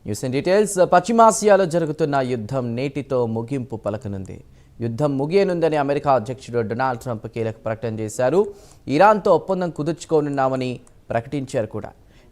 News in details. పశ్చిమాసియాలో జరుగుతున్న యుద్ధం నేటితో ముగింపు పలకనుంది. యుద్ధం ముగియనుందని అమెరికా అధ్యక్షుడు డొనాల్డ్ ట్రంప్ కీలక ప్రకటన చేశారు. ఇరాన్తో ఒప్పందం కుదుర్చుకోనున్నామని ప్రకటించారు కూడా.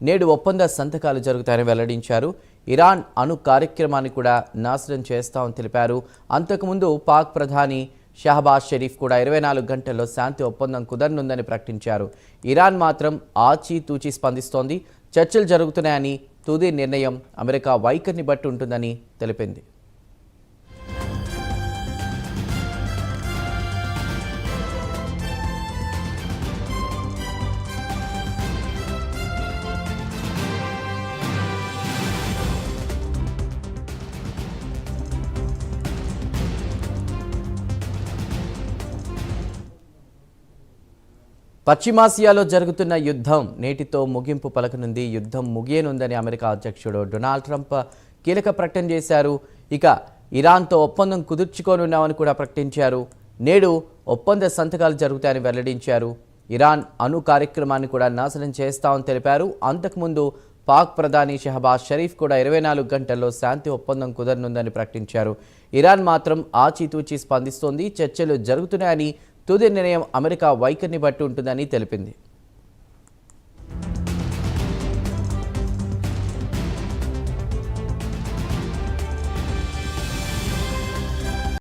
నేడు ఒప్పంద సంతకాలు జరుగుతాయని వెల్లడించారు. ఇరాన్ అణు కార్యక్రమాన్ని కూడా నాశనం చేస్తామని తెలిపారు. అంతకుముందు పాక్ ప్రధాని షహబాజ్ షరీఫ్ కూడా 24 గంటల్లో శాంతి ఒప్పందం కుదరనుందని ప్రకటించారు. ఇరాన్ మాత్రం ఆచితూచి స్పందిస్తోంది. చర్చలు జరుగుతున్నాయని, తుది నిర్ణయం అమెరికా వైఖరిని బట్టి ఉంటుందని తెలిపింది. పశ్చిమాసియాలో జరుగుతున్న యుద్ధం నేటితో ముగింపు పలకనుంది. యుద్ధం ముగియనుందని అమెరికా అధ్యక్షుడు డొనాల్డ్ ట్రంప్ కీలక ప్రకటన చేశారు. ఇక ఇరాన్తో ఒప్పందం కుదుర్చుకోనున్నామని కూడా ప్రకటించారు. నేడు ఒప్పంద సంతకాలు జరుగుతాయని వెల్లడించారు. ఇరాన్ అణు కార్యక్రమాన్ని కూడా నాశనం చేస్తామని తెలిపారు. అంతకుముందు పాక్ ప్రధాని షహబాజ్ షరీఫ్ కూడా 24 గంటల్లో శాంతి ఒప్పందం కుదరనుందని ప్రకటించారు. ఇరాన్ మాత్రం ఆచితూచి స్పందిస్తోంది. చర్చలు జరుగుతున్నాయని, తుది నిర్ణయం అమెరికా వైఖరిని బట్టి ఉంటుందని తెలిపింది.